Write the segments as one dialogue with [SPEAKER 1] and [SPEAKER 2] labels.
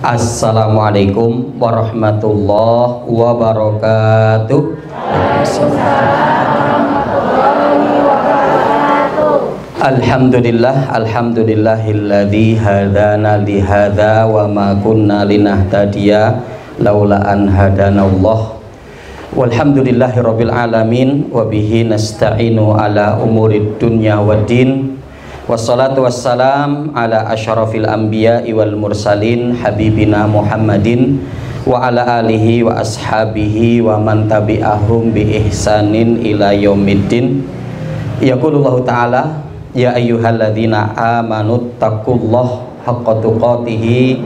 [SPEAKER 1] Assalamualaikum warahmatullahi wabarakatuh. Alhamdulillahilladzi hadana li hadza wa ma kunna linahtadiya laula an hadanallah. Walhamdulillahirabbil alamin wa bihi nasta'inu ala umurid dunya waddin. Wassalatu wassalam ala asyrafil anbiya'i wal mursalin habibina Muhammadin wa ala alihi wa ashabihi wa man tabi'ahum bi ihsanin ila yaumiddin. Yaqulullahu ta'ala ya ayyuhalladzina amanu taqullaha haqqa tuqatih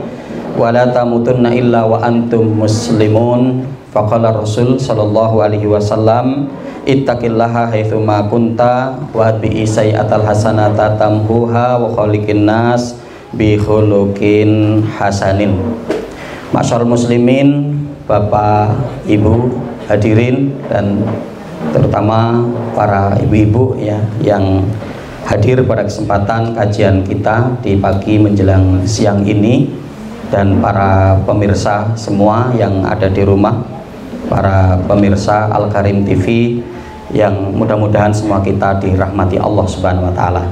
[SPEAKER 1] wa la tamutunna illa wa antum muslimun. Faqala Rasul sallallahu alaihi wasallam ittaqillaha haitsuma kunta wa atbi'i sayyi'atal hasanata tamhuha wa khaliqin nas bi khuluqin hasanin. Masyarul muslimin, Bapak, Ibu, hadirin dan terutama para ibu-ibu ya yang hadir pada kesempatan kajian kita di pagi menjelang siang ini, dan para pemirsa semua yang ada di rumah, para pemirsa Al Karim TV yang mudah-mudahan semua kita dirahmati Allah Subhanahu wa taala.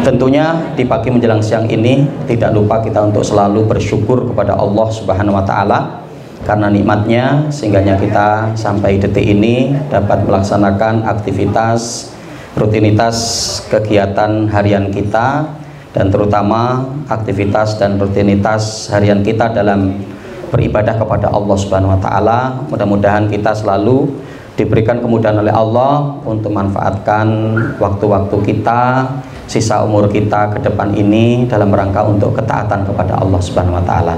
[SPEAKER 1] Tentunya di pagi menjelang siang ini tidak lupa kita untuk selalu bersyukur kepada Allah Subhanahu wa taala karena nikmatnya sehingganya kita sampai detik ini dapat melaksanakan aktivitas rutinitas kegiatan harian kita, dan terutama aktivitas dan rutinitas harian kita dalam beribadah kepada Allah Subhanahu wa taala. Mudah-mudahan kita selalu diberikan kemudahan oleh Allah untuk manfaatkan waktu-waktu kita, sisa umur kita ke depan ini dalam rangka untuk ketaatan kepada Allah Subhanahu wa taala.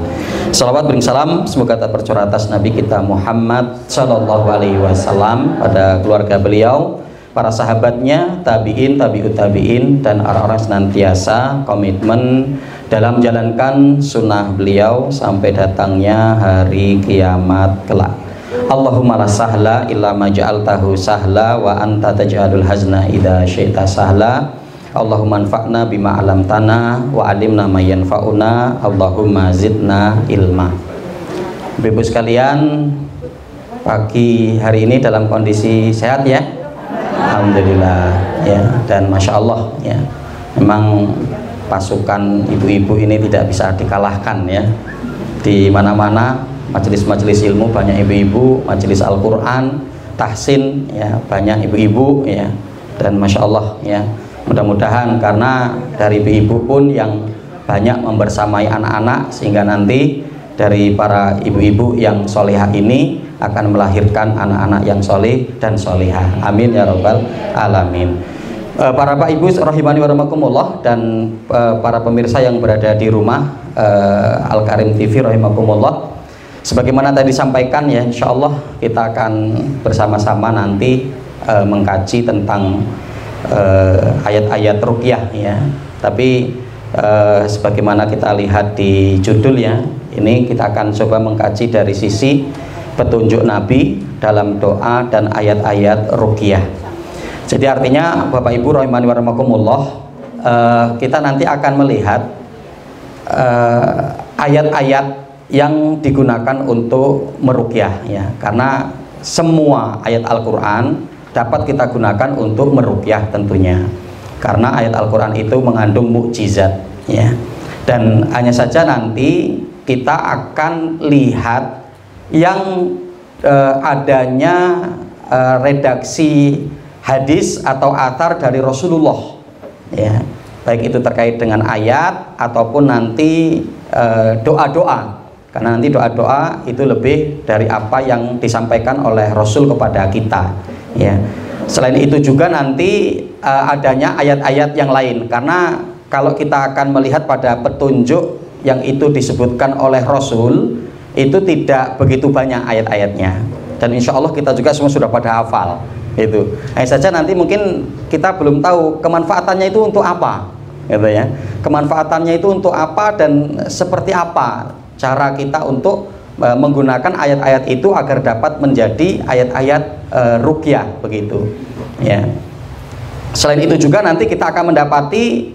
[SPEAKER 1] Salawat bering salam semoga tercurah atas Nabi kita Muhammad sallallahu alaihi wasallam, pada keluarga beliau, para sahabatnya, tabi'in, tabi'ut tabi'in, dan orang-orang senantiasa komitmen dalam menjalankan sunnah beliau sampai datangnya hari kiamat kelak. Allahumma la sahla illa ma ja'altahu sahla wa anta taj'alul hazna idza syi'ta sahla. Allahumma anfa'na bima 'allamtana wa 'allimna ma yanfa'una. Allahumma zidna ilma. Ibu sekalian, pagi hari ini dalam kondisi sehat ya? Alhamdulillah ya, dan Masya Allah ya, memang pasukan ibu-ibu ini tidak bisa dikalahkan ya. Di mana-mana majelis-majelis ilmu banyak ibu-ibu, majelis Al-Quran, tahsin ya, banyak ibu-ibu ya, dan Masya Allah ya, mudah-mudahan karena dari ibu-ibu pun yang banyak membersamai anak-anak, sehingga nanti dari para ibu-ibu yang solehah ini akan melahirkan anak-anak yang soleh dan solehah. Amin ya rabbal alamin. Para Bapak Ibu rahimani wa rahimakumullah, dan para pemirsa yang berada di rumah Al Karim TV rahimakumullah, sebagaimana tadi disampaikan ya, insya Allah kita akan bersama-sama nanti mengkaji tentang ayat-ayat ruqyah ya. Tapi sebagaimana kita lihat di judul ya, ini kita akan coba mengkaji dari sisi petunjuk Nabi dalam doa dan ayat-ayat ruqyah. Jadi artinya Bapak Ibu rahimani wa rahimakumullah, kita nanti akan melihat ayat-ayat yang digunakan untuk meruqyah ya, karena semua ayat Al-Quran dapat kita gunakan untuk meruqyah tentunya, karena ayat Al-Quran itu mengandung mukjizat ya. Dan hanya saja nanti kita akan lihat yang adanya redaksi hadis atau athar dari Rasulullah ya, baik itu terkait dengan ayat ataupun nanti doa-doa, karena nanti doa-doa itu lebih dari apa yang disampaikan oleh Rasul kepada kita ya. Selain itu juga nanti adanya ayat-ayat yang lain, karena kalau kita akan melihat pada petunjuk yang itu disebutkan oleh Rasul, itu tidak begitu banyak ayat-ayatnya, dan insya Allah kita juga semua sudah pada hafal itu. Hanya saja nanti mungkin kita belum tahu kemanfaatannya itu untuk apa gitu ya, kemanfaatannya itu untuk apa dan seperti apa cara kita untuk menggunakan ayat-ayat itu agar dapat menjadi ayat-ayat ruqyah begitu ya. Selain itu juga nanti kita akan mendapati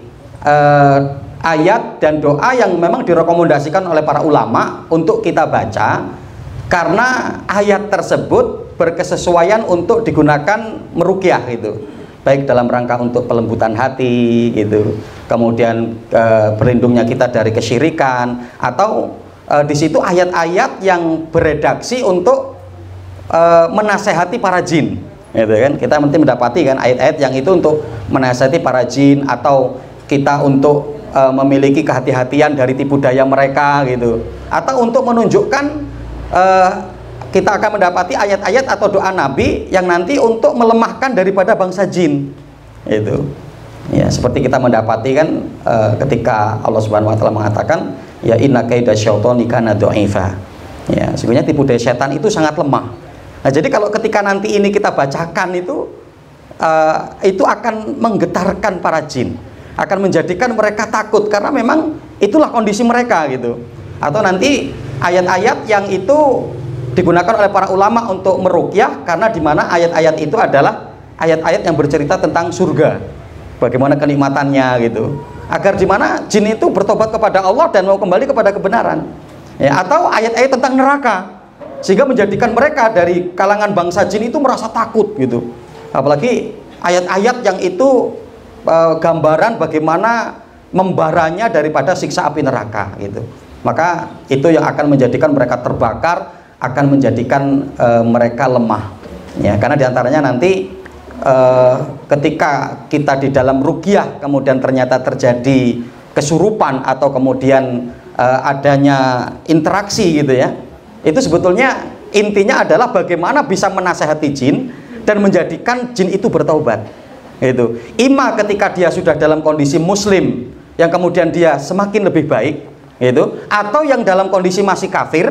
[SPEAKER 1] ayat dan doa yang memang direkomendasikan oleh para ulama untuk kita baca, karena ayat tersebut berkesesuaian untuk digunakan meruqyah gitu, baik dalam rangka untuk pelembutan hati gitu, kemudian berlindungnya kita dari kesyirikan, atau di situ ayat-ayat yang beredaksi untuk menasehati para jin gitu kan. Kita nanti mendapati kan ayat-ayat yang itu untuk menasehati para jin, atau kita untuk memiliki kehati-hatian dari tipu daya mereka gitu, atau untuk menunjukkan kita akan mendapati ayat-ayat atau doa Nabi yang nanti untuk melemahkan daripada bangsa jin itu ya, seperti kita mendapati kan ketika Allah Subhanahu wa taala mengatakan ya inna kaida syaitani kana dha'ifa, ya sebenarnya tipu daya setan itu sangat lemah. Nah, jadi kalau ketika nanti ini kita bacakan itu akan menggetarkan para jin, akan menjadikan mereka takut, karena memang itulah kondisi mereka gitu. Atau nanti ayat-ayat yang itu digunakan oleh para ulama untuk meruqyah, karena dimana ayat-ayat itu adalah ayat-ayat yang bercerita tentang surga, bagaimana kenikmatannya gitu, agar dimana jin itu bertobat kepada Allah dan mau kembali kepada kebenaran ya. Atau ayat-ayat tentang neraka, sehingga menjadikan mereka dari kalangan bangsa jin itu merasa takut gitu. Apalagi ayat-ayat yang itu gambaran bagaimana membaranya daripada siksa api neraka gitu. Maka itu yang akan menjadikan mereka terbakar, akan menjadikan mereka lemah ya. Karena diantaranya nanti ketika kita di dalam ruqyah kemudian ternyata terjadi kesurupan, atau kemudian adanya interaksi gitu ya, itu sebetulnya intinya adalah bagaimana bisa menasehati jin dan menjadikan jin itu bertaubat itu. Ima ketika dia sudah dalam kondisi muslim yang kemudian dia semakin lebih baik itu, atau yang dalam kondisi masih kafir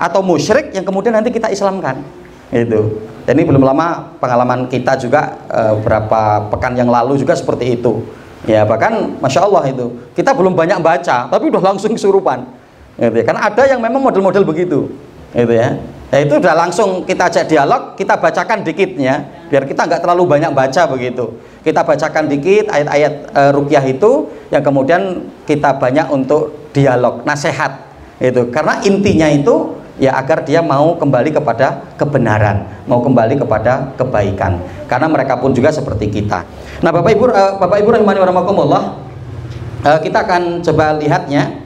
[SPEAKER 1] atau musyrik yang kemudian nanti kita islamkan itu. Dan ini belum lama pengalaman kita juga beberapa pekan yang lalu juga seperti itu ya. Bahkan Masya Allah itu kita belum banyak baca tapi udah langsung kesurupan gitu ya. Karena ada yang memang model-model begitu gitu ya. Ya itu udah langsung kita ajak dialog, kita bacakan dikitnya biar kita nggak terlalu banyak baca begitu. Kita bacakan dikit ayat-ayat ruqyah itu yang kemudian kita banyak untuk dialog, nasihat itu. Karena intinya itu ya agar dia mau kembali kepada kebenaran, mau kembali kepada kebaikan. Karena mereka pun juga seperti kita. Nah, Bapak Ibu rahimani wa rahimakumullah, kita akan coba lihatnya.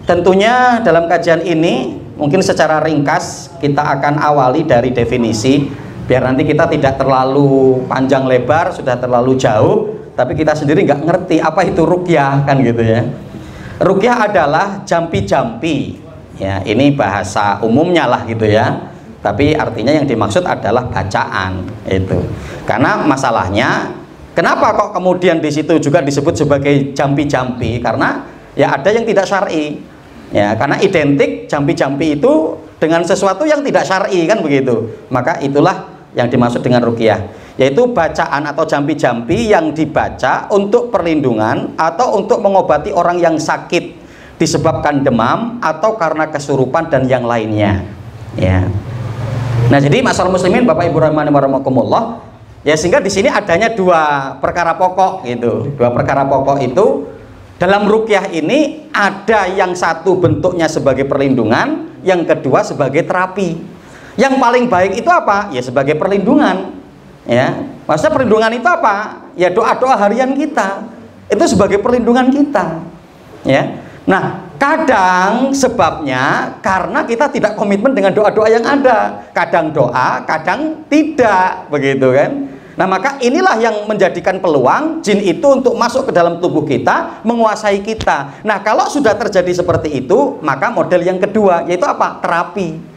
[SPEAKER 1] Tentunya dalam kajian ini mungkin secara ringkas kita akan awali dari definisi, biar nanti kita tidak terlalu panjang lebar, sudah terlalu jauh, tapi kita sendiri nggak ngerti apa itu ruqyah kan gitu ya. Ruqyah adalah jampi-jampi ya, ini bahasa umumnya lah gitu ya, tapi artinya yang dimaksud adalah bacaan itu. Karena masalahnya kenapa kok kemudian di situ juga disebut sebagai jampi-jampi, karena ya ada yang tidak syar'i ya, karena identik jampi-jampi itu dengan sesuatu yang tidak syar'i kan begitu. Maka itulah yang dimaksud dengan ruqyah, yaitu bacaan atau jampi-jampi yang dibaca untuk perlindungan atau untuk mengobati orang yang sakit disebabkan demam atau karena kesurupan dan yang lainnya ya. Nah, jadi masyaallah muslimin Bapak Ibu rahimani wa rahimakumullah ya, sehingga di sini adanya dua perkara pokok gitu. Dua perkara pokok itu dalam ruqyah ini ada yang satu bentuknya sebagai perlindungan, yang kedua sebagai terapi. Yang paling baik itu apa? Ya sebagai perlindungan ya. Maksudnya perlindungan itu apa? Ya doa-doa harian kita itu sebagai perlindungan kita ya. Nah, kadang sebabnya karena kita tidak komitmen dengan doa-doa yang ada. Kadang doa, kadang tidak begitu kan. Nah, maka inilah yang menjadikan peluang jin itu untuk masuk ke dalam tubuh kita, menguasai kita. Nah, kalau sudah terjadi seperti itu, maka model yang kedua yaitu apa? Terapi.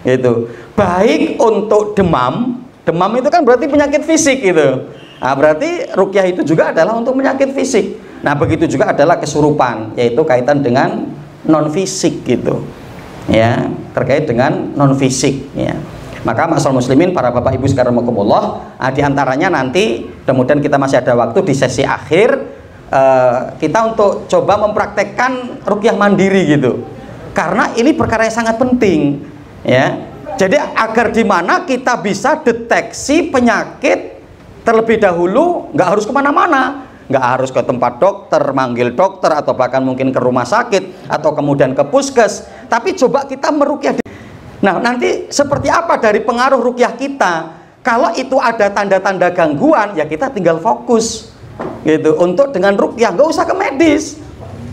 [SPEAKER 1] Itu baik untuk demam. Demam itu kan berarti penyakit fisik gitu. Nah, berarti ruqyah itu juga adalah untuk penyakit fisik. Nah, begitu juga adalah kesurupan, yaitu kaitan dengan non fisik gitu. Ya, terkait dengan non fisik ya. Maka masyaallah muslimin, para bapak ibu sekalian rahimakumullah, di antaranya nanti kemudian kita masih ada waktu di sesi akhir kita untuk coba mempraktekkan ruqyah mandiri gitu. Karena ini perkara yang sangat penting ya. Jadi agar dimana kita bisa deteksi penyakit terlebih dahulu, nggak harus kemana-mana, nggak harus ke tempat dokter, manggil dokter, atau bahkan mungkin ke rumah sakit, atau kemudian ke puskes. Tapi coba kita meruqyah. Nah, nanti seperti apa dari pengaruh ruqyah kita? Kalau itu ada tanda-tanda gangguan, ya kita tinggal fokus gitu untuk dengan ruqyah, nggak usah ke medis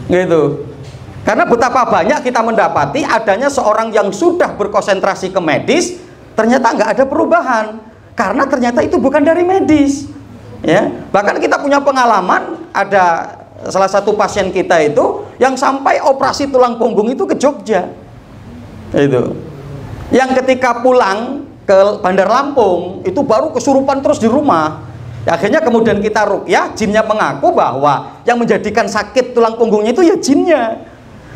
[SPEAKER 1] gitu. Karena betapa banyak kita mendapati adanya seorang yang sudah berkonsentrasi ke medis, ternyata nggak ada perubahan karena ternyata itu bukan dari medis. Ya, bahkan kita punya pengalaman, ada salah satu pasien kita itu yang sampai operasi tulang punggung itu ke Jogja, itu yang ketika pulang ke Bandar Lampung itu baru kesurupan terus di rumah. Akhirnya kemudian kita ruqyah, jinnya mengaku bahwa yang menjadikan sakit tulang punggungnya itu ya jinnya.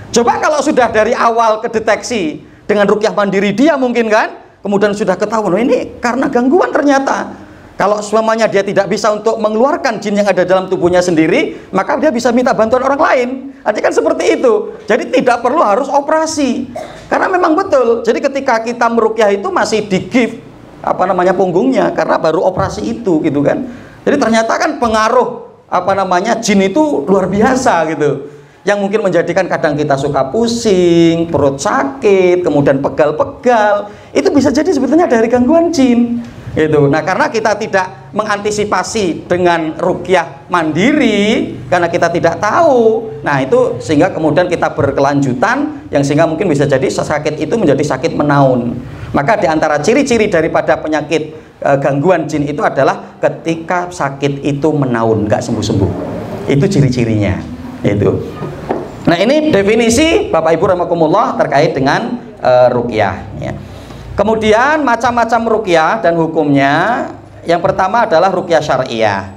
[SPEAKER 1] Coba kalau sudah dari awal kedeteksi dengan ruqyah mandiri dia mungkin kan, kemudian sudah ketahuan, oh ini karena gangguan ternyata. Kalau semuanya dia tidak bisa untuk mengeluarkan jin yang ada dalam tubuhnya sendiri, maka dia bisa minta bantuan orang lain. Artinya kan seperti itu. Jadi tidak perlu harus operasi. Karena memang betul. Jadi ketika kita meruqyah itu masih di give punggungnya karena baru operasi itu gitu kan. Jadi ternyata kan pengaruh jin itu luar biasa gitu. Yang mungkin menjadikan kadang kita suka pusing, perut sakit, kemudian pegal-pegal. Itu bisa jadi sebetulnya dari gangguan jin. Gitu. Nah, karena kita tidak mengantisipasi dengan ruqyah mandiri, karena kita tidak tahu, nah itu sehingga kemudian kita berkelanjutan, yang sehingga mungkin bisa jadi sakit itu menjadi sakit menaun. Maka diantara ciri-ciri daripada penyakit gangguan jin itu adalah ketika sakit itu menaun, nggak sembuh-sembuh. Itu ciri-cirinya. Itu. Nah, ini definisi Bapak Ibu rahimakumullah terkait dengan ruqyah. Ya. Kemudian macam-macam ruqyah dan hukumnya. Yang pertama adalah ruqyah syariah.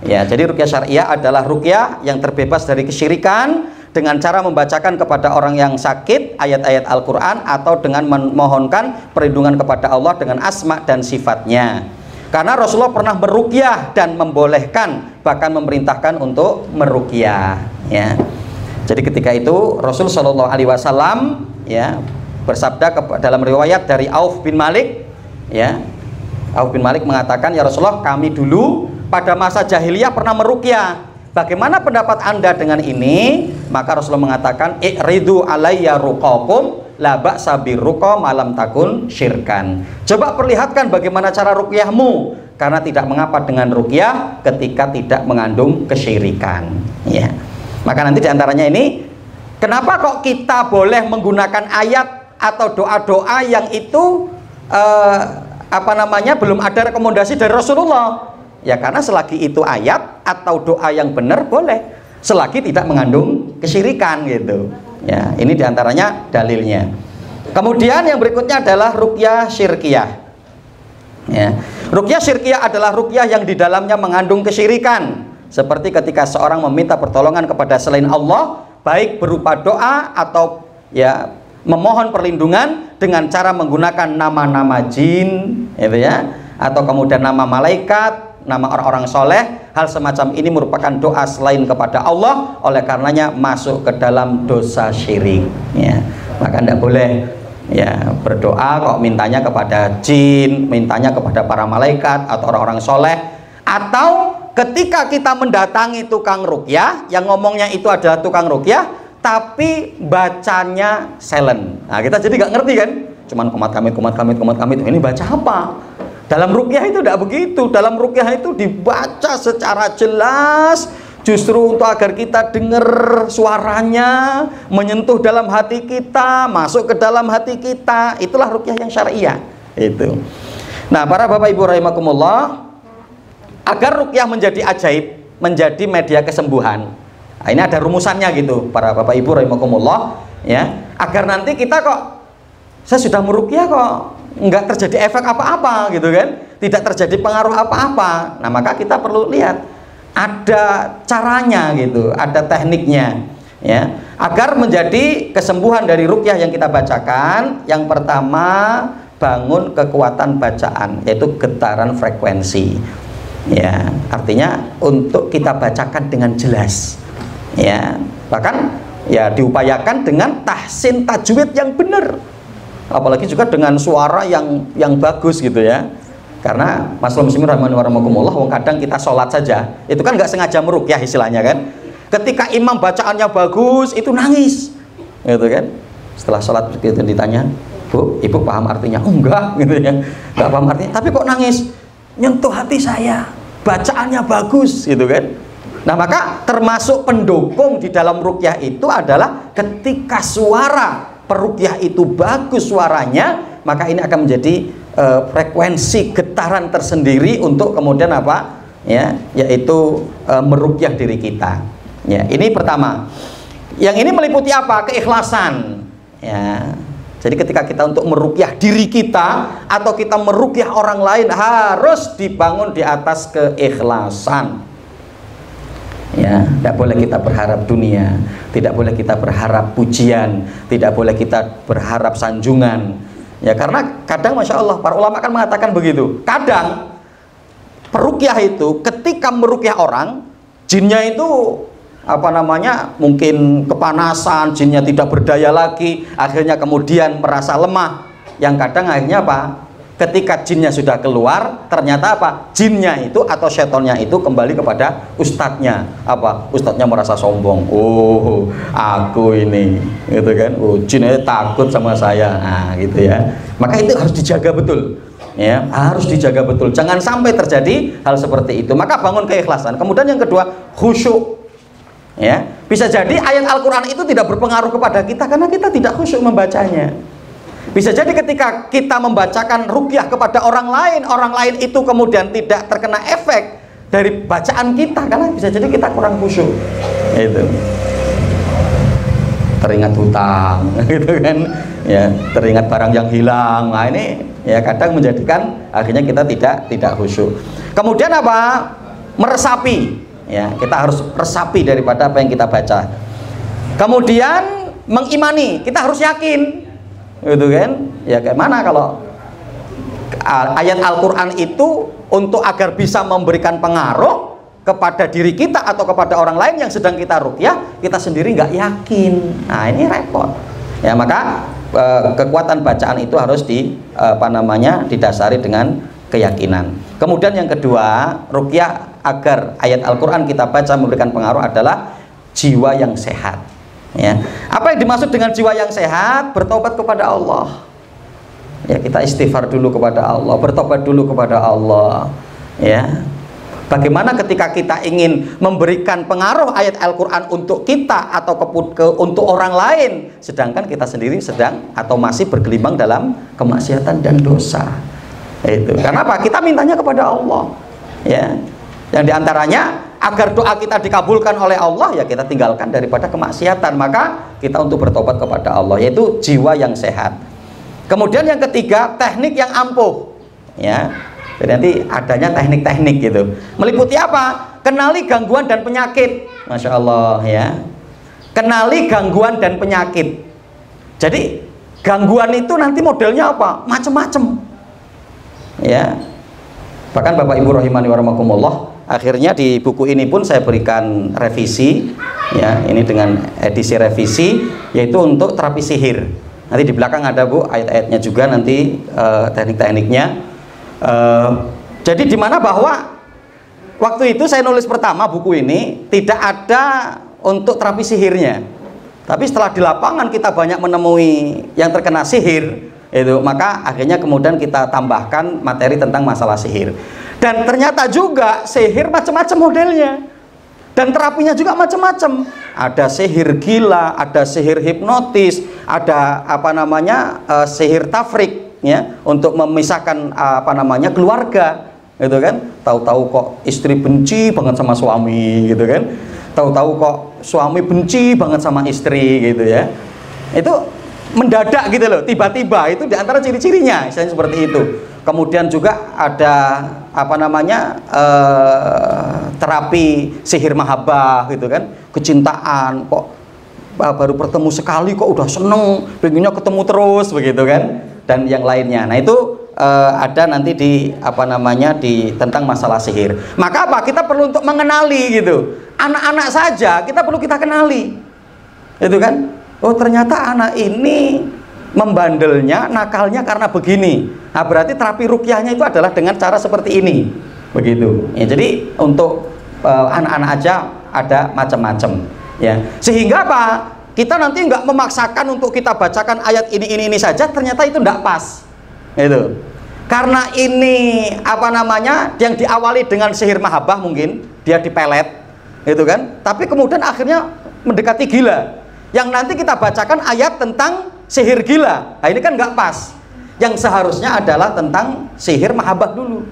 [SPEAKER 1] Ya, jadi ruqyah syariah adalah ruqyah yang terbebas dari kesyirikan dengan cara membacakan kepada orang yang sakit ayat-ayat Al-Qur'an atau dengan memohonkan perlindungan kepada Allah dengan asma dan sifatnya. Karena Rasulullah pernah meruqyah dan membolehkan, bahkan memerintahkan untuk meruqyah. Ya. Jadi ketika itu Rasul Shallallahu Alaihi Wasallam ya bersabda dalam riwayat dari Auf bin Malik, ya, Auf bin Malik mengatakan, ya Rasulullah, kami dulu pada masa jahiliyah pernah meruqyah. Bagaimana pendapat Anda dengan ini? Maka Rasulullah mengatakan, i'ridu alayya ruqakum la ba'sa birruqa malam takun syirkan. Coba perlihatkan bagaimana cara ruqyahmu, karena tidak mengapa dengan ruqyah ketika tidak mengandung kesyirikan. Ya. Maka nanti diantaranya ini, kenapa kok kita boleh menggunakan ayat atau doa-doa yang itu belum ada rekomendasi dari Rasulullah? Ya karena selagi itu ayat atau doa yang benar boleh, selagi tidak mengandung kesyirikan gitu. Ya, ini diantaranya dalilnya. Kemudian yang berikutnya adalah ruqyah syirkiyah. Ya, ruqyah syirkiyah adalah ruqyah yang di dalamnya mengandung kesyirikan. Seperti ketika seorang meminta pertolongan kepada selain Allah, baik berupa doa atau ya memohon perlindungan dengan cara menggunakan nama-nama jin, gitu ya, atau kemudian nama malaikat, nama orang-orang soleh. Hal semacam ini merupakan doa selain kepada Allah, oleh karenanya masuk ke dalam dosa syirik. Ya, maka tidak boleh ya berdoa kok mintanya kepada jin, mintanya kepada para malaikat atau orang-orang soleh. Atau ketika kita mendatangi tukang ruqyah yang ngomongnya itu adalah tukang ruqyah, tapi bacanya silent. Nah, kita jadi nggak ngerti kan? Cuman kumat kamit. Ini baca apa? Dalam ruqyah itu tidak begitu. Dalam ruqyah itu dibaca secara jelas, justru untuk agar kita dengar suaranya, menyentuh dalam hati kita, masuk ke dalam hati kita. Itulah ruqyah yang syariah. Itu. Nah, para Bapak Ibu rahimakumullah, agar ruqyah menjadi ajaib, menjadi media kesembuhan. Nah, ini ada rumusannya gitu, para Bapak Ibu rahimakumullah, ya. Agar nanti kita kok, saya sudah meruqyah kok nggak terjadi efek apa-apa gitu kan, tidak terjadi pengaruh apa-apa. Nah, maka kita perlu lihat ada caranya gitu, ada tekniknya, ya. Agar menjadi kesembuhan dari ruqyah yang kita bacakan, yang pertama bangun kekuatan bacaan, yaitu getaran frekuensi. Ya, artinya untuk kita bacakan dengan jelas. Ya, bahkan ya diupayakan dengan tahsin tajwid yang benar. Apalagi juga dengan suara yang bagus gitu ya. Karena Mas muslimin rahimani wa rahimakumullah, wong kadang kita sholat saja itu kan nggak sengaja meruqyah istilahnya kan. Ketika imam bacaannya bagus itu nangis, gitu kan. Setelah sholat begitu ditanya, Bu, ibu paham artinya? Oh enggak, gitu ya, enggak paham artinya. Tapi kok nangis? Nyentuh hati saya, bacaannya bagus, gitu kan. Nah maka termasuk pendukung di dalam ruqyah itu adalah ketika suara peruqyah itu bagus suaranya, maka ini akan menjadi frekuensi getaran tersendiri untuk kemudian apa ya, yaitu meruqyah diri kita ya. Ini pertama. Yang ini meliputi apa? Keikhlasan ya. Jadi ketika kita untuk meruqyah diri kita atau kita meruqyah orang lain harus dibangun di atas keikhlasan ya. Tidak boleh kita berharap dunia, tidak boleh kita berharap pujian, tidak boleh kita berharap sanjungan ya. Karena kadang Masya Allah para ulama kan mengatakan begitu, kadang peruqyah itu ketika meruqyah orang, jinnya itu apa namanya mungkin kepanasan, jinnya tidak berdaya lagi, akhirnya kemudian merasa lemah. Yang kadang akhirnya apa, ketika jinnya sudah keluar, ternyata apa, jinnya itu atau setonnya itu kembali kepada ustadznya. Apa, ustadznya merasa sombong, oh aku ini gitu kan, oh jinnya takut sama saya, nah gitu ya. Maka itu harus dijaga betul ya, harus dijaga betul, jangan sampai terjadi hal seperti itu. Maka bangun keikhlasan. Kemudian yang kedua, khusyuk ya. Bisa jadi ayat Al-Quran itu tidak berpengaruh kepada kita karena kita tidak khusyuk membacanya. Bisa jadi ketika kita membacakan ruqyah kepada orang lain itu kemudian tidak terkena efek dari bacaan kita karena bisa jadi kita kurang khusyuk. Itu teringat hutang gitu kan ya, teringat barang yang hilang. Nah ini ya kadang menjadikan akhirnya kita tidak khusyuk. Kemudian apa? Meresapi ya, kita harus resapi daripada apa yang kita baca. Kemudian mengimani, kita harus yakin gitu kan ya. Kayak mana kalau ayat Al-Quran itu untuk agar bisa memberikan pengaruh kepada diri kita atau kepada orang lain yang sedang kita ruqyah, kita sendiri nggak yakin, nah ini repot ya. Maka kekuatan bacaan itu harus didasari dengan keyakinan. Kemudian yang kedua, ruqyah agar ayat Al-Quran kita baca memberikan pengaruh adalah jiwa yang sehat ya. Apa yang dimaksud dengan jiwa yang sehat? Bertobat kepada Allah ya, kita istighfar dulu kepada Allah, bertobat dulu kepada Allah ya. Bagaimana ketika kita ingin memberikan pengaruh ayat Al-Quran untuk kita atau untuk orang lain, sedangkan kita sendiri sedang atau masih bergelimang dalam kemaksiatan dan dosa. Itu karena apa? Kita mintanya kepada Allah ya. Yang diantaranya agar doa kita dikabulkan oleh Allah ya, kita tinggalkan daripada kemaksiatan. Maka kita untuk bertobat kepada Allah, yaitu jiwa yang sehat. Kemudian yang ketiga, teknik yang ampuh ya. Jadi nanti adanya teknik-teknik gitu. Meliputi apa? Kenali gangguan dan penyakit. Masya Allah ya. Kenali gangguan dan penyakit. Jadi gangguan itu nanti modelnya apa? Macam-macam ya. Bahkan Bapak Ibu rahimani wa rahimakumullah, akhirnya di buku ini pun saya berikan revisi ya, ini dengan edisi revisi, yaitu untuk terapi sihir. Nanti di belakang ada Bu ayat-ayatnya juga, nanti teknik-tekniknya. Jadi dimana bahwa waktu itu saya nulis pertama buku ini tidak ada untuk terapi sihirnya, tapi setelah di lapangan kita banyak menemui yang terkena sihir itu, maka akhirnya kemudian kita tambahkan materi tentang masalah sihir. Dan ternyata juga sihir macam-macam modelnya, dan terapinya juga macam-macam. Ada sihir gila, ada sihir hipnotis, ada sihir tafrik ya, untuk memisahkan keluarga gitu kan. Tahu-tahu kok istri benci banget sama suami gitu kan, tahu-tahu kok suami benci banget sama istri gitu ya. Itu mendadak gitu loh, tiba-tiba, itu diantara ciri-cirinya misalnya seperti itu. Kemudian juga ada terapi sihir mahabbah gitu kan, kecintaan, kok baru bertemu sekali kok udah seneng, pengennya ketemu terus begitu kan, dan yang lainnya. Nah itu ada nanti di tentang masalah sihir. Maka apa? Kita perlu untuk mengenali gitu. Anak-anak saja kita perlu kita kenali, itu kan. Oh ternyata anak ini membandelnya, nakalnya karena begini. Nah, berarti terapi ruqyahnya itu adalah dengan cara seperti ini, begitu. Ya, jadi untuk anak-anak aja ada macam-macam, ya. Sehingga apa? Kita nanti nggak memaksakan untuk kita bacakan ayat ini saja, ternyata itu nggak pas, itu. Karena ini apa namanya yang diawali dengan sihir mahabbah, mungkin dia dipelet, gitu kan? Tapi kemudian akhirnya mendekati gila. Yang nanti kita bacakan ayat tentang sihir gila, nah ini kan nggak pas. Yang seharusnya adalah tentang sihir mahabbah dulu,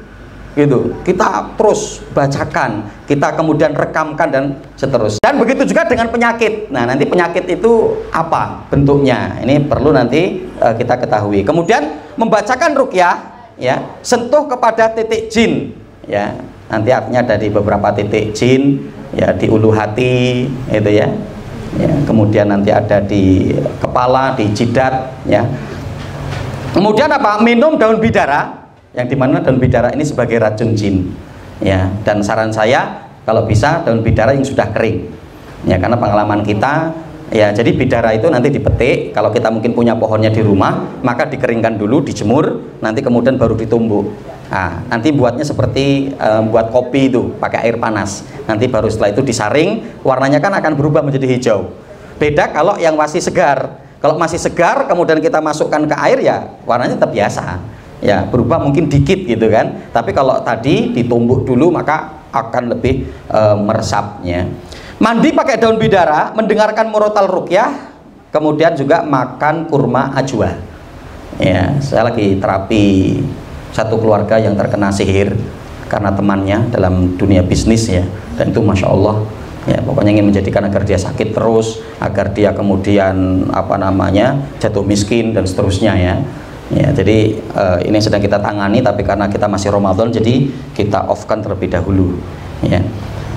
[SPEAKER 1] gitu. Kita terus bacakan, kita kemudian rekamkan dan seterusnya. Dan begitu juga dengan penyakit. Nah, nanti penyakit itu apa bentuknya? Ini perlu nanti kita ketahui. Kemudian membacakan ruqyah, ya, sentuh kepada titik jin, ya. Nanti artinya dari beberapa titik jin, ya, di ulu hati, itu ya. Ya, kemudian nanti ada di kepala, di jidat, ya. Kemudian apa? Minum daun bidara, yang dimana daun bidara ini sebagai racun jin, ya. Dan saran saya kalau bisa daun bidara yang sudah kering, ya, karena pengalaman kita, ya, jadi bidara itu nanti dipetik. Kalau kita mungkin punya pohonnya di rumah, maka dikeringkan dulu, dijemur, nanti kemudian baru ditumbuk. Nah, nanti buatnya seperti buat kopi itu pakai air panas. Nanti baru setelah itu disaring, warnanya kan akan berubah menjadi hijau. Beda kalau yang masih segar. Kalau masih segar kemudian kita masukkan ke air, ya warnanya tetap biasa. Ya, berubah mungkin dikit gitu kan. Tapi kalau tadi ditumbuk dulu maka akan lebih meresapnya. Mandi pakai daun bidara, mendengarkan murotal ruqyah, kemudian juga makan kurma ajwa. Ya, saya lagi terapi satu keluarga yang terkena sihir karena temannya dalam dunia bisnis, ya, dan itu masya Allah, ya, pokoknya ingin menjadikan agar dia sakit terus, agar dia kemudian apa namanya jatuh miskin dan seterusnya, ya. Ya, jadi ini sedang kita tangani, tapi karena kita masih Ramadan jadi kita off-kan terlebih dahulu, ya.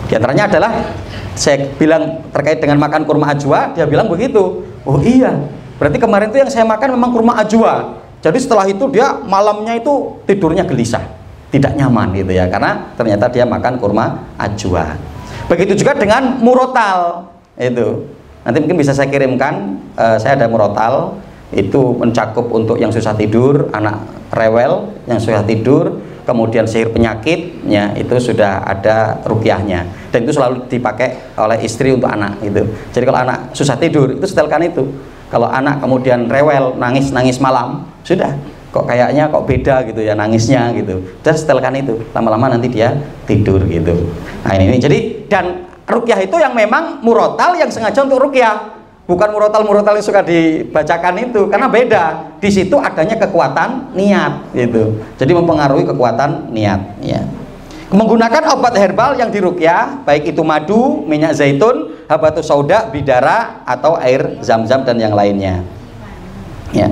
[SPEAKER 1] Di antaranya adalah saya bilang terkait dengan makan kurma ajwa, dia bilang begitu. Oh iya, berarti kemarin itu yang saya makan memang kurma ajwa. Jadi setelah itu dia malamnya itu tidurnya gelisah, tidak nyaman gitu ya, karena ternyata dia makan kurma ajwa. Begitu juga dengan murotal itu. Nanti mungkin bisa saya kirimkan, saya ada murotal, itu mencakup untuk yang susah tidur, anak rewel yang susah tidur, kemudian sihir penyakit, ya, itu sudah ada ruqyahnya. Dan itu selalu dipakai oleh istri untuk anak itu. Jadi kalau anak susah tidur, itu setelkan itu. Kalau anak kemudian rewel, nangis malam, sudah, kok kayaknya kok beda gitu ya nangisnya gitu, dan setelkan itu, lama-lama nanti dia tidur gitu. Nah ini jadi, dan ruqyah itu yang memang murotal yang sengaja untuk ruqyah, bukan murotal yang suka dibacakan itu, karena beda. Di situ adanya kekuatan niat gitu, jadi mempengaruhi kekuatan niat, ya. Menggunakan obat herbal yang diruqyah, baik itu madu, minyak zaitun, habatus sauda, bidara, atau air zam-zam dan yang lainnya, ya.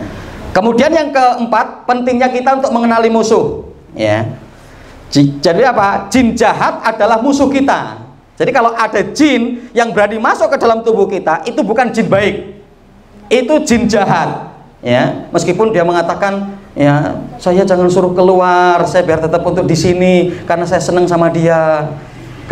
[SPEAKER 1] Kemudian yang keempat, pentingnya kita untuk mengenali musuh, ya. Jadi apa? Jin jahat adalah musuh kita. Jadi kalau ada jin yang berani masuk ke dalam tubuh kita, itu bukan jin baik, itu jin jahat, ya. Meskipun dia mengatakan, ya, saya jangan suruh keluar, saya biar tetap untuk di sini karena saya senang sama dia,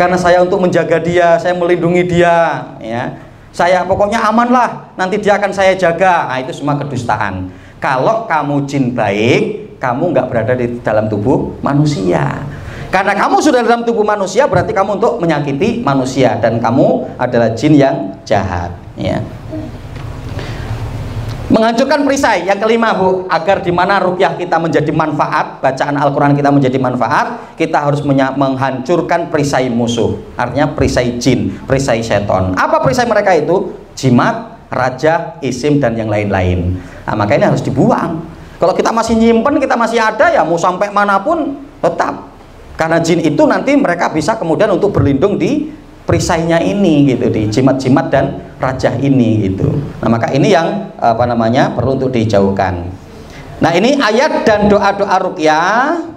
[SPEAKER 1] karena saya untuk menjaga dia, saya melindungi dia, ya. Saya pokoknya aman lah, nanti dia akan saya jaga. Nah, itu semua kedustaan. Kalau kamu jin baik, kamu nggak berada di dalam tubuh manusia. Karena kamu sudah dalam tubuh manusia, berarti kamu untuk menyakiti manusia, dan kamu adalah jin yang jahat, ya. Menghancurkan perisai yang kelima, Bu, agar dimana ruqyah kita menjadi manfaat, bacaan Al-Quran kita menjadi manfaat, kita harus menghancurkan perisai musuh, artinya perisai jin, perisai seton. Apa perisai mereka itu? Jimat, raja, isim, dan yang lain-lain. Nah, maka ini harus dibuang. Kalau kita masih nyimpen, kita masih ada, ya mau sampai manapun tetap. Karena jin itu nanti mereka bisa kemudian untuk berlindung di perisainya ini gitu, di jimat-jimat dan rajah ini gitu. Nah, maka ini yang apa namanya perlu untuk dijauhkan. Nah, ini ayat dan doa-doa ruqyah.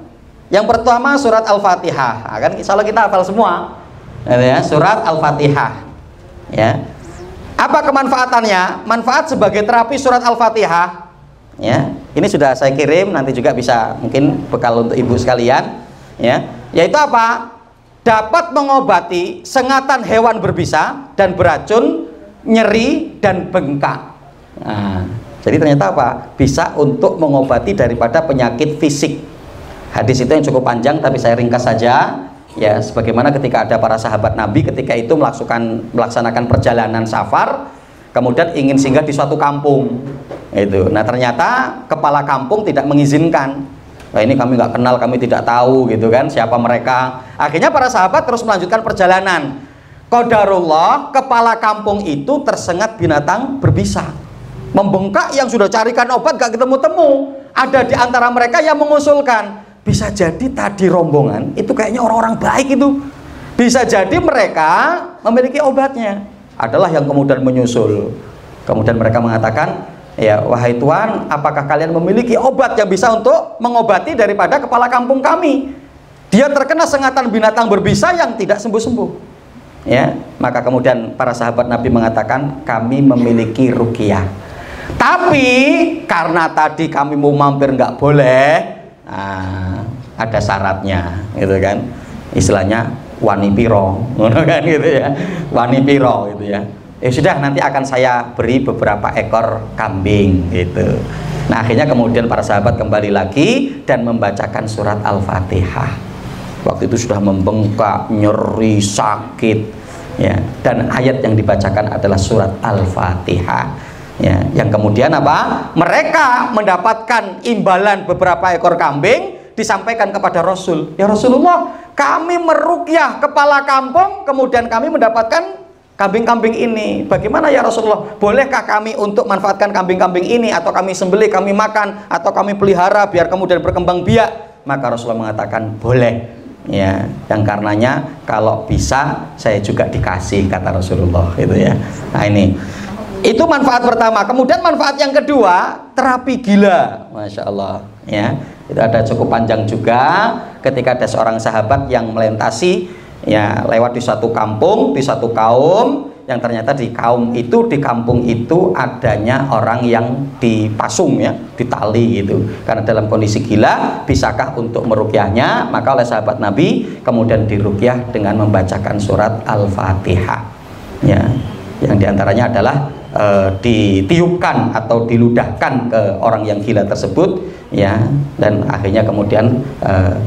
[SPEAKER 1] Yang pertama surat Al-Fatihah. Nah, kan insyaallah kita hafal semua, ya, surat Al-Fatihah, ya. Apa kemanfaatannya? Manfaat sebagai terapi surat Al-Fatihah, ya. Ini sudah saya kirim, nanti juga bisa mungkin bekal untuk ibu sekalian, ya. Yaitu apa? Dapat mengobati sengatan hewan berbisa dan beracun, nyeri dan bengkak. Nah, Jadi ternyata apa? Bisa untuk mengobati daripada penyakit fisik. Hadis itu yang cukup panjang tapi saya ringkas saja. Ya, sebagaimana ketika ada para sahabat Nabi ketika itu melaksanakan perjalanan safar, kemudian ingin singgah di suatu kampung. Itu. Nah, ternyata kepala kampung tidak mengizinkan. Wah, ini kami nggak kenal, kami tidak tahu gitu kan siapa mereka. Akhirnya para sahabat terus melanjutkan perjalanan. Qadarullah, kepala kampung itu tersengat binatang berbisa. Membengkak, yang sudah carikan obat gak ketemu-temu. Ada di antara mereka yang mengusulkan, bisa jadi tadi rombongan itu kayaknya orang-orang baik itu. Bisa jadi mereka memiliki obatnya. Adalah yang kemudian menyusul. Kemudian mereka mengatakan, ya wahai Tuhan, apakah kalian memiliki obat yang bisa untuk mengobati daripada kepala kampung kami? Dia terkena sengatan binatang berbisa yang tidak sembuh-sembuh. Ya, maka kemudian para sahabat Nabi mengatakan, kami memiliki ruqyah. Tapi karena tadi kami mau mampir nggak boleh, nah, ada syaratnya, gitu kan? Istilahnya wani piro, kan gitu ya, wani piro, gitu ya. Sudah, nanti akan saya beri beberapa ekor kambing, gitu. Nah, akhirnya kemudian para sahabat kembali lagi dan membacakan surat Al-Fatihah. Waktu itu sudah membengkak, nyeri, sakit, ya. Dan ayat yang dibacakan adalah surat Al-Fatihah. Ya, yang kemudian apa? Mereka mendapatkan imbalan beberapa ekor kambing, disampaikan kepada Rasul. Ya Rasulullah, kami meruqyah kepala kampung, kemudian kami mendapatkan kambing-kambing ini. Bagaimana ya Rasulullah? Bolehkah kami untuk manfaatkan kambing-kambing ini, atau kami sembelih, kami makan, atau kami pelihara biar kemudian berkembang biak? Maka Rasulullah mengatakan boleh. Ya, yang karenanya kalau bisa saya juga dikasih, kata Rasulullah, gitu ya. Nah, ini itu manfaat pertama. Kemudian manfaat yang kedua, terapi gila. Masya Allah, ya, itu ada cukup panjang juga. Ketika ada seorang sahabat yang melintasi, ya, lewat di satu kampung, di satu kaum, yang ternyata di kaum itu, di kampung itu adanya orang yang dipasung, ya, ditali gitu. Karena dalam kondisi gila, bisakah untuk meruqyahnya? Maka oleh sahabat Nabi kemudian diruqyah dengan membacakan surat Al-Fatihah. Ya, yang diantaranya adalah ditiupkan atau diludahkan ke orang yang gila tersebut, ya, dan akhirnya kemudian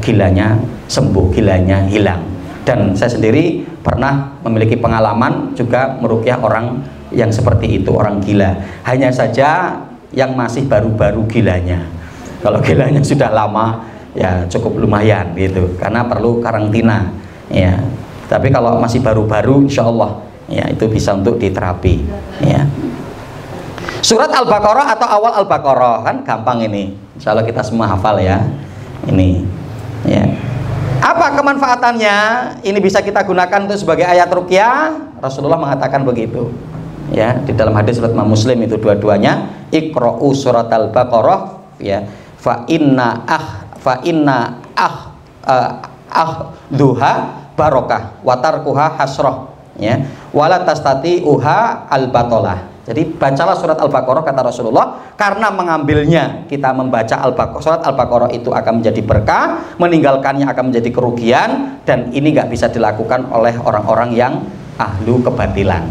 [SPEAKER 1] gilanya sembuh, gilanya hilang. Dan saya sendiri pernah memiliki pengalaman juga meruqyah orang yang seperti itu, orang gila. Hanya saja yang masih baru-baru gilanya. Kalau gilanya sudah lama, ya cukup lumayan gitu, karena perlu karantina, ya. Tapi kalau masih baru-baru, insya Allah, ya, itu bisa untuk diterapi, ya. Surat Al-Baqarah atau awal Al-Baqarah kan gampang ini. Insya Allah kita semua hafal, ya. Ini, ya. Apa kemanfaatannya? Ini bisa kita gunakan untuk sebagai ayat ruqyah. Rasulullah mengatakan begitu, ya, di dalam hadis riwayat Muslim itu dua-duanya. Iqra'u surat Al-Baqarah, ya. Fa inna duha barokah watarkuha hasroh, ya, wala tastati uha al-batolah. Jadi bacalah surat Al-Baqarah, kata Rasulullah, karena mengambilnya, kita membaca surat Al-Baqarah itu akan menjadi berkah, meninggalkannya akan menjadi kerugian, dan ini nggak bisa dilakukan oleh orang-orang yang ahlu kebatilan.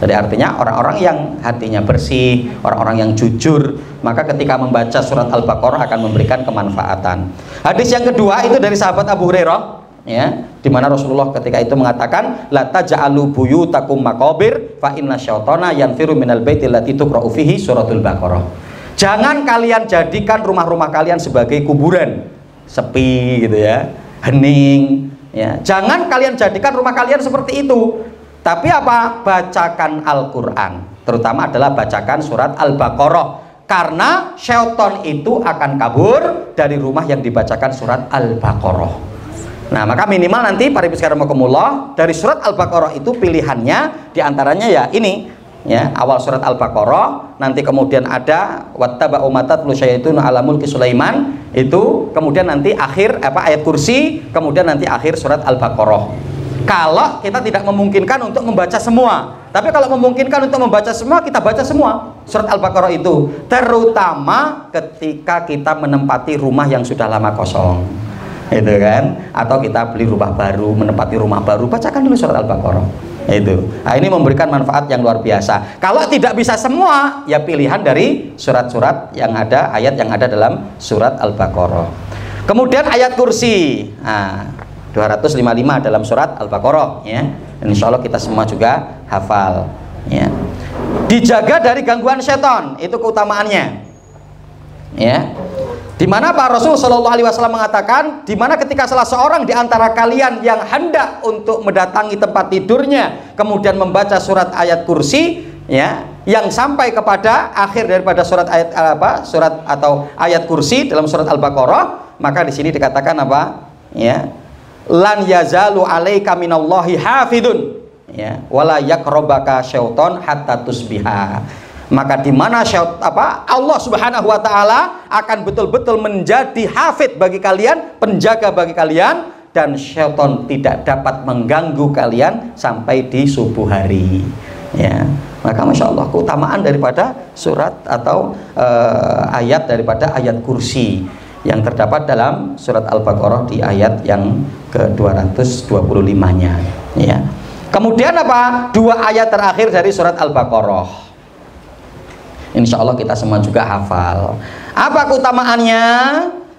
[SPEAKER 1] Jadi artinya orang-orang yang hatinya bersih, orang-orang yang jujur, maka ketika membaca surat Al-Baqarah akan memberikan kemanfaatan. Hadis yang kedua itu dari sahabat Abu Hurairah, ya, di mana Rasulullah ketika itu mengatakan, la taj'alu buyutakum maqabir fa inna syaitana yanfiru minal baiti allati tuqra'u fihi suratul Baqarah. Jangan kalian jadikan rumah-rumah kalian sebagai kuburan, sepi gitu ya, hening, ya. Jangan kalian jadikan rumah kalian seperti itu. Tapi apa? Bacakan Al-Qur'an, terutama adalah bacakan surat Al-Baqarah, karena syaitan itu akan kabur dari rumah yang dibacakan surat Al-Baqarah. Nah, maka minimal nanti para ibu sekalian rahimakumullah, dari surat Al-Baqarah itu pilihannya diantaranya ya ini, ya, awal surat Al-Baqarah, nanti kemudian ada wattaba'u ma tatlu syaitunu ala mulki Sulaiman, itu kemudian nanti akhir ayat kursi, kemudian nanti akhir surat Al-Baqarah. Kalau kita tidak memungkinkan untuk membaca semua, tapi kalau memungkinkan untuk membaca semua, kita baca semua surat Al-Baqarah itu, terutama ketika kita menempati rumah yang sudah lama kosong, itu kan, atau kita beli rumah baru, menempati rumah baru, bacakan dulu surat Al-Baqarah, Itu. Nah, ini memberikan manfaat yang luar biasa. Kalau tidak bisa semua, ya pilihan dari surat-surat yang ada, ayat yang ada dalam surat Al-Baqarah. Kemudian ayat kursi. Nah, 255 dalam surat Al-Baqarah, ya. Insya Allah kita semua juga hafal, ya. Dijaga dari gangguan setan, itu keutamaannya, ya. Di mana Pak Rasul Shallallahu Alaihi Wasallam mengatakan, di mana ketika salah seorang di antara kalian yang hendak untuk mendatangi tempat tidurnya, kemudian membaca surat ayat kursi, ya, yang sampai kepada akhir daripada surat ayat surat atau ayat kursi dalam surat Al-Baqarah, maka di sini dikatakan apa? Ya, lan yazalu alaika minallahi hafidun, ya, wala yakrobaka syaiton hatta tusbiha. Maka di mana Allah Subhanahu wa taala akan betul-betul menjadi hafid bagi kalian, penjaga bagi kalian, dan syaitan tidak dapat mengganggu kalian sampai di subuh hari, ya. Maka Masya Allah keutamaan daripada surat atau ayat daripada ayat kursi yang terdapat dalam surat Al-Baqarah di ayat yang ke-225-nya, ya. Kemudian apa? Dua ayat terakhir dari surat Al-Baqarah, insya Allah kita semua juga hafal. Apa keutamaannya?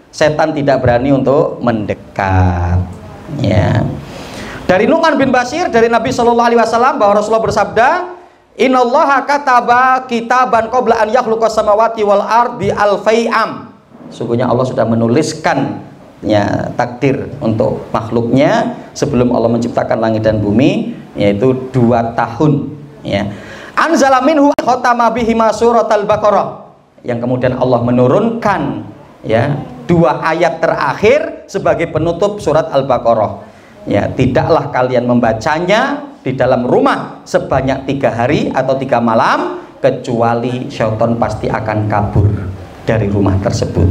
[SPEAKER 1] Setan tidak berani untuk mendekat, ya. Dari Nu'man bin Bashir dari Nabi Shallallahu Alaihi Wasallam bahwa Rasulullah bersabda, Innallaha kataba kitaban qabla an yakhluqas samawati wal ardi alfai am. Sungguhnya Allah sudah menuliskan, ya, takdir untuk makhluknya sebelum Allah menciptakan langit dan bumi, yaitu 2 tahun, ya. Anzala minhu khatama bihima surat Al-Baqarah, yang kemudian Allah menurunkan, ya, 2 ayat terakhir sebagai penutup surat Al-Baqarah, ya. Tidaklah kalian membacanya di dalam rumah sebanyak 3 hari atau 3 malam kecuali syaitan pasti akan kabur dari rumah tersebut,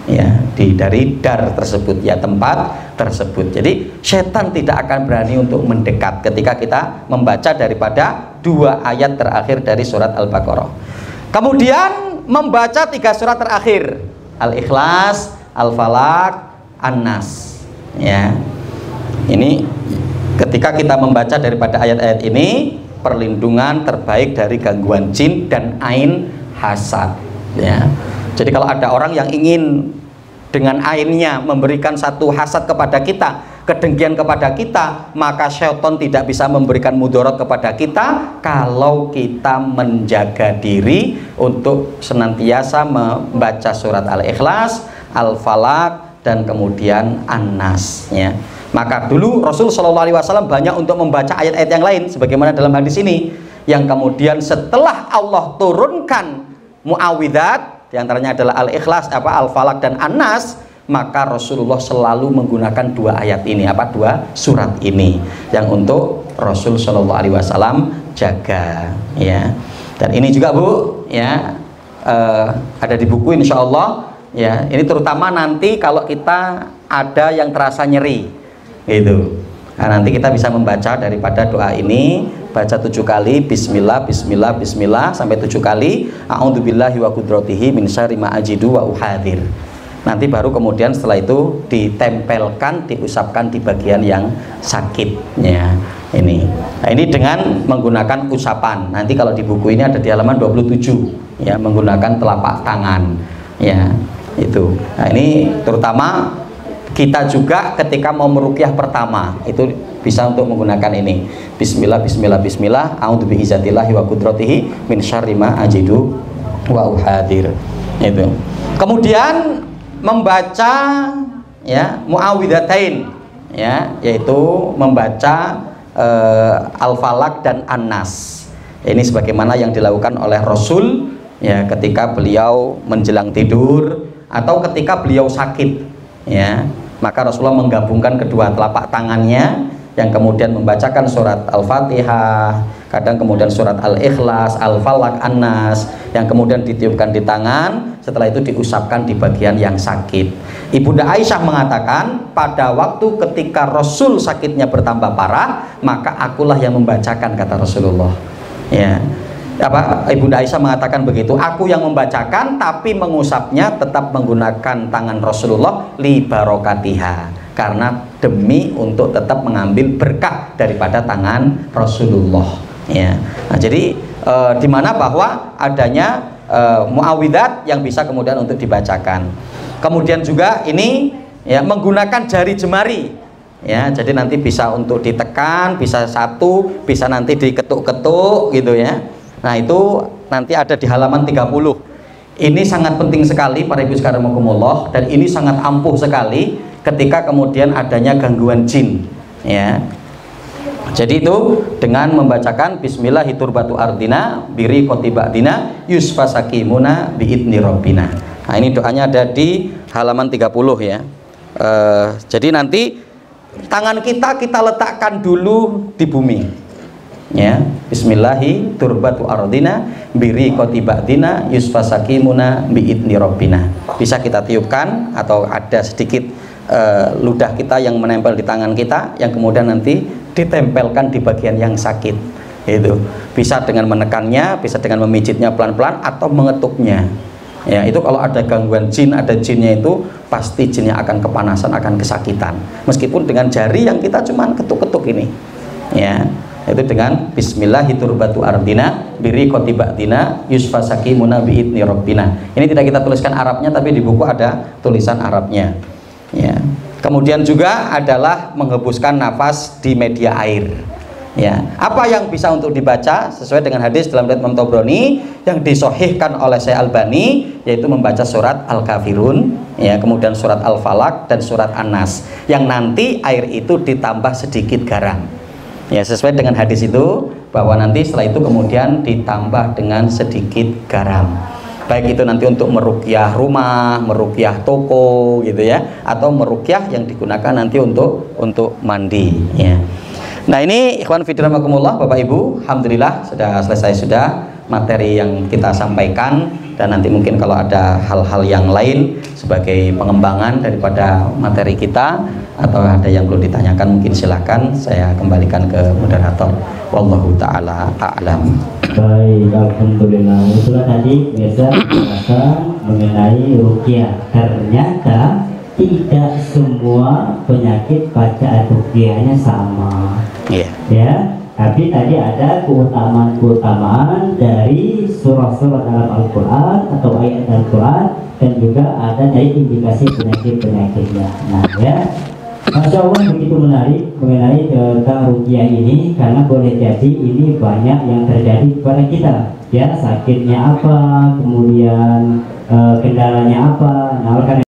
[SPEAKER 1] ya, dari dar tersebut, ya, tempat tersebut. Jadi setan tidak akan berani untuk mendekat ketika kita membaca daripada 2 ayat terakhir dari surat Al-Baqarah. Kemudian membaca 3 surat terakhir, Al-Ikhlas, Al-Falaq, An-Nas, ya. Ini ketika kita membaca daripada ayat-ayat ini, perlindungan terbaik dari gangguan jin dan ain hasad, ya. Jadi kalau ada orang yang ingin dengan ainnya memberikan satu hasad kepada kita, kedengkian kepada kita, maka syaitan tidak bisa memberikan mudarat kepada kita kalau kita menjaga diri untuk senantiasa membaca surat Al-Ikhlas, Al-Falaq, dan kemudian An-Nas, ya. Maka dulu Rasul Shallallahu Alaihi Wasallam banyak untuk membaca ayat-ayat yang lain, sebagaimana dalam hadis ini, yang kemudian setelah Allah turunkan muawwidzat, diantaranya adalah Al-Ikhlas, Al-Falaq, dan An-Nas, maka Rasulullah selalu menggunakan 2 ayat ini, 2 surat ini yang untuk Rasul Shallallahu Alaihi Wasallam jaga, ya. Dan ini juga, Bu, ya, ada di buku insya Allah, ya. Ini terutama nanti kalau kita ada yang terasa nyeri, gitu. Nah, nanti kita bisa membaca daripada doa ini, baca 7 kali Bismillah, Bismillah, Bismillah sampai 7 kali A'udzubillahi wa qudratihi min syarri ma ajidu wa uhadir. Nanti baru kemudian setelah itu ditempelkan, diusapkan di bagian yang sakitnya ini. Nah, ini dengan menggunakan usapan. Nanti kalau di buku ini ada di halaman 27, ya, menggunakan telapak tangan, ya, itu. Nah, ini terutama kita juga ketika mau meruqyah pertama itu bisa untuk menggunakan ini. Bismillah, Bismillah, Bismillah, a'udzu bi'izzatillahi wa qudratihi min syarri ma ajidu wa uhadir. Itu. Kemudian membaca, ya, muawwidzatain, ya, yaitu membaca Al-Falaq dan An-Nas. Ini sebagaimana yang dilakukan oleh Rasul, ya, ketika beliau menjelang tidur atau ketika beliau sakit, ya. Maka Rasulullah menggabungkan kedua telapak tangannya, yang kemudian membacakan surat Al-Fatihah, kadang kemudian surat Al-Ikhlas, Al-Falaq, An-Nas, yang kemudian ditiupkan di tangan, setelah itu diusapkan di bagian yang sakit. Ibunda Aisyah mengatakan, pada waktu ketika Rasul sakitnya bertambah parah, maka akulah yang membacakan, kata Rasulullah, ya. Ibunda Aisyah mengatakan begitu, aku yang membacakan tapi mengusapnya tetap menggunakan tangan Rasulullah li barokatiha, karena demi untuk tetap mengambil berkah daripada tangan Rasulullah ya. Nah, jadi di mana bahwa adanya muawwidzat yang bisa kemudian untuk dibacakan. Kemudian juga ini ya menggunakan jari jemari ya, jadi nanti bisa untuk ditekan, bisa satu, bisa nanti diketuk-ketuk gitu ya. Nah itu nanti ada di halaman 30. Ini sangat penting sekali para ibu sekalian rahimakumullah, dan ini sangat ampuh sekali ketika kemudian adanya gangguan jin ya. Jadi itu dengan membacakan Bismillahi turbatu ardina biri kotiba'dina yusfasakimuna biidni rabbina. Nah ini doanya ada di halaman 30 ya. Jadi nanti tangan kita letakkan dulu di bumi ya. Bismillahi turbatu ardina biri kotiba'dina yusfasakimuna biidni rabbina. Bisa kita tiupkan atau ada sedikit ludah kita yang menempel di tangan kita yang kemudian nanti ditempelkan di bagian yang sakit. Itu bisa dengan menekannya, bisa dengan memijitnya pelan-pelan atau mengetuknya ya. Itu kalau ada gangguan jin, ada jinnya itu pasti jinnya akan kepanasan, akan kesakitan, meskipun dengan jari yang kita cuman ketuk-ketuk ini ya. Itu dengan Bismillahi turbatu ardina biri kotiba'dina yusfasakimuna biidni rabbina. Ini tidak kita tuliskan Arabnya, tapi di buku ada tulisan Arabnya ya. Kemudian juga adalah menghembuskan nafas di media air ya. Apa yang bisa untuk dibaca sesuai dengan hadis dalam riwayat Imam Tabrani yang disahihkan oleh Syekh Albani, yaitu membaca surat Al-Kafirun ya, kemudian surat Al-Falaq dan surat An-Nas, yang nanti air itu ditambah sedikit garam ya, sesuai dengan hadis itu, bahwa nanti setelah itu kemudian ditambah dengan sedikit garam, baik itu nanti untuk meruqyah rumah, meruqyah toko gitu ya, atau meruqyah yang digunakan nanti untuk mandi ya. Nah ini ikhwan fillah rahimakumullah, Bapak Ibu, alhamdulillah sudah selesai sudah materi yang kita sampaikan, dan nanti mungkin kalau ada hal-hal yang lain sebagai pengembangan daripada materi kita atau ada yang perlu ditanyakan, mungkin silahkan saya kembalikan ke moderator. Wallahu ta'ala a'lam.
[SPEAKER 2] Baik, alhamdulillah. Itulah tadi biasa pembahasan mengenai ruqyah. Ternyata tidak semua penyakit bacaan ruqyahnya sama.
[SPEAKER 1] Iya.
[SPEAKER 2] Ya, tapi tadi ada keutamaan-keutamaan dari surah-surah dalam Al-Quran atau ayat Al-Quran, dan juga ada dari indikasi penyakit-penyakitnya. Nah ya, Masya Allah begitu menarik mengenai tentang ruqyah ini, karena boleh jadi ini banyak yang terjadi kepada kita ya, sakitnya apa, kemudian kendalanya apa. Nah oleh karena